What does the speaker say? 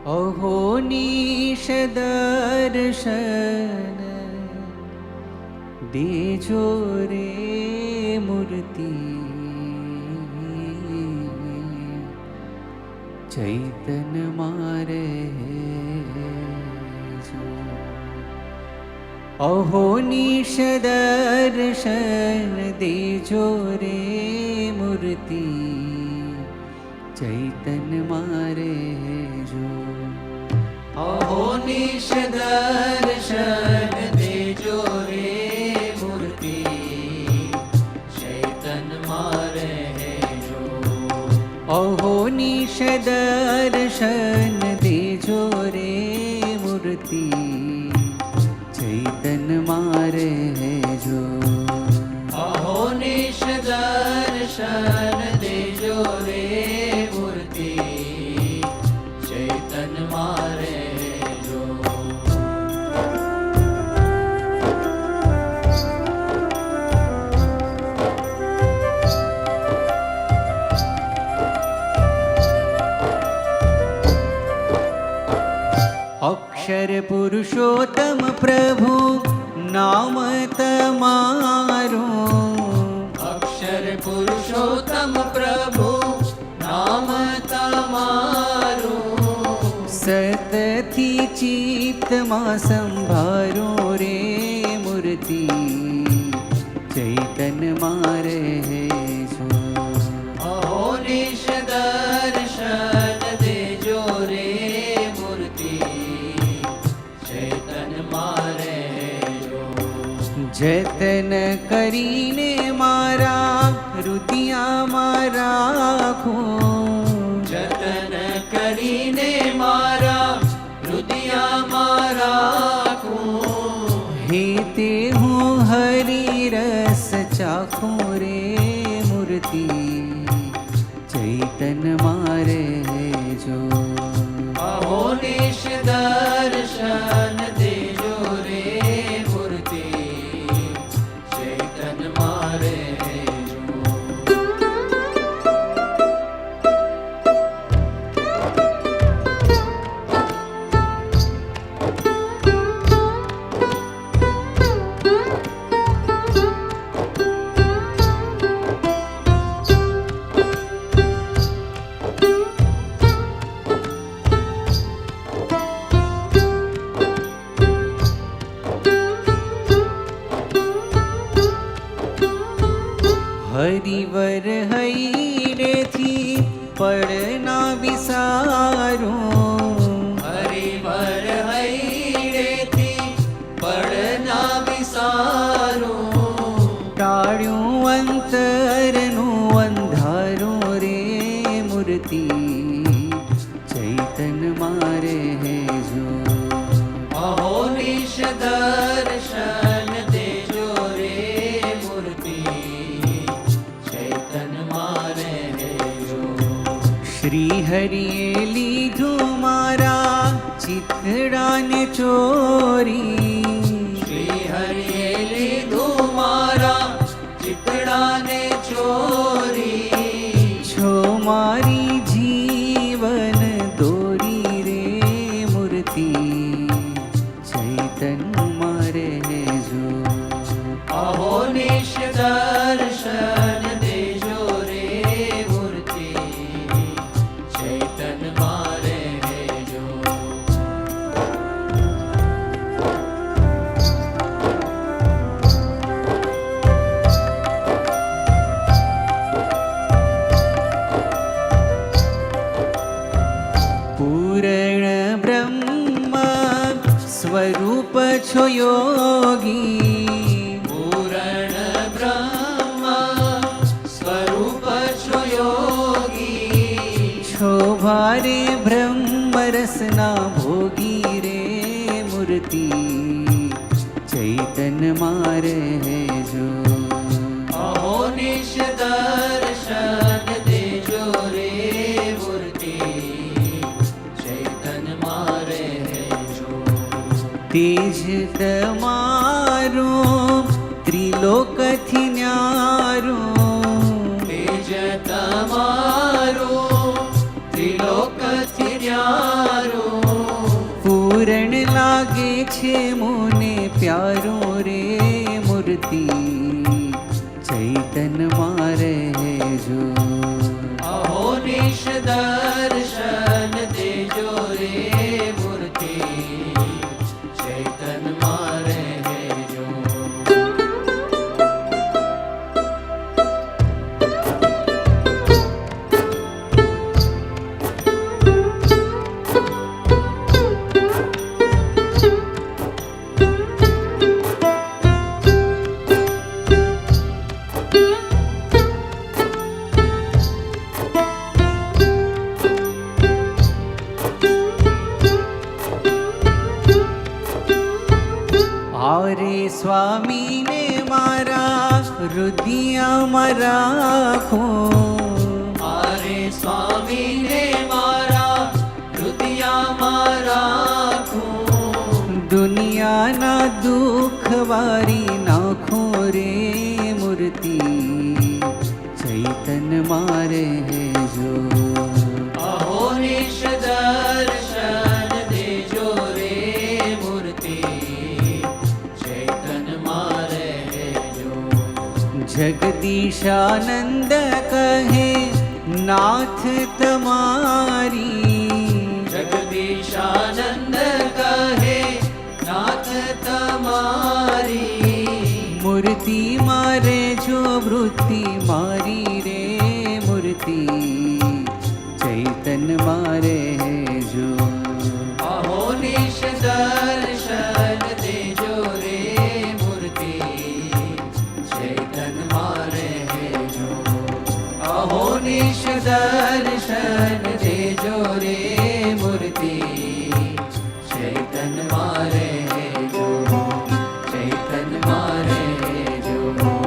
અહોનિશ દર્શન દેજો રે મૂર્તિ ચૈતન મારે અહોનિશ દર્શન દેજો રે મૂર્તિ ચૈતન મારે જો અહોનિશ દર્શન દેજો રે મૂર્તિ ચૈતન મારે જો અહોનિશ દર્શન દેજો રે મૂર્તિ ચૈતન મારે જો અહોનિશ દર્શન દેજો રે મૂર્તિ ચૈતન મારે જો અક્ષર પુરુષોત્તમ પ્રભુ નામ તમારું અક્ષર પુરુષોત્તમ પ્રભુ નામ તમારું સતથી ચિત્તમાં સંભારો રે મૂર્તિ ચૈતન મારે જો અહોનિશ દર્શન દેજો રે મૂર્તિ ચૈતન મારે જો જતન કરીને મારા રુદિયામાં રાખું જતન કરીને મારા હૃદયમાં રાખું હે તે હું હરિ રસ ચાખું રે મૂર્તિ ચૈતન મારે જો અહોનિશ દર્શન દેજો રે મૂર્તિ ચૈતન મારે જો હરિવર હૈરેથી પડના વિસારું હરિવર હૈરેથી પડના વિસારું ટાળ્યું અંતરનું અંધારું રે મૂર્તિ ચૈતન મારે જો અહોનિશ દર્શન દેજો રે મૂર્તિ ચૈતન મારે જો શ્રી હરિએ લીધું મારા ચિતડાને ચોરી શ્રી હરિએ લીધું મારા ચિતડાને ચોરી છો મારી જીવન દોરી રે મૂર્તિ ચૈતન મારે જો અહોનિશ દર્શન દેજો રે મૂર્તિ ચૈતન મારે જો પૂર્ણ બ્રહ્મ સ્વરૂપ છો યોગી પૂરણ બ્રહ્મ સ્વરૂપ છો યોગી છો ભારે બ્રહ્મ રસના ભોગી રે મૂર્તિ ચૈતન મારે જો અહોનિશ દર્શન દેજો રે મૂર્તિ ચૈતન મારે જો તેજ તમારું ત્રિલોકથી ન્યારું તેજ તમારું ત્રિલોકથી ન્યારું છે મોને પ્યારો રે મૂર્તિ ચૈતન માં રહેજો અહો નિશ દર્શન દેજો રે મૂર્તિ ચૈતન માં રહેજો. આરે સ્વામીને મારા હૃદયમાં રાખો આરે સ્વામીને મારા હૃદયમાં રાખું. દુનિયાના દુઃખ વારી નાખો રે મૂર્તિ ચૈતન માં રહેજો અહો નિશ દર્શન દેજો રે મૂર્તિ ચૈતન માં રહેજો. જગદીશાનંદ કહે નાથ તમારી જગદીશાનંદ કહે નાથ તમારી. મૂર્તિ મારે જો વૃત્તિ મારી રે મૂર્તિ ચૈતન માં રહેજો અહો નિશ દર્શન દેજો રે મૂર્તિ ચૈતન માં રહેજો. અહો નિશ દર્શન દેજો રે મૂર્તિ ચૈતન માં રહેજો ચૈતન માં રહેજો.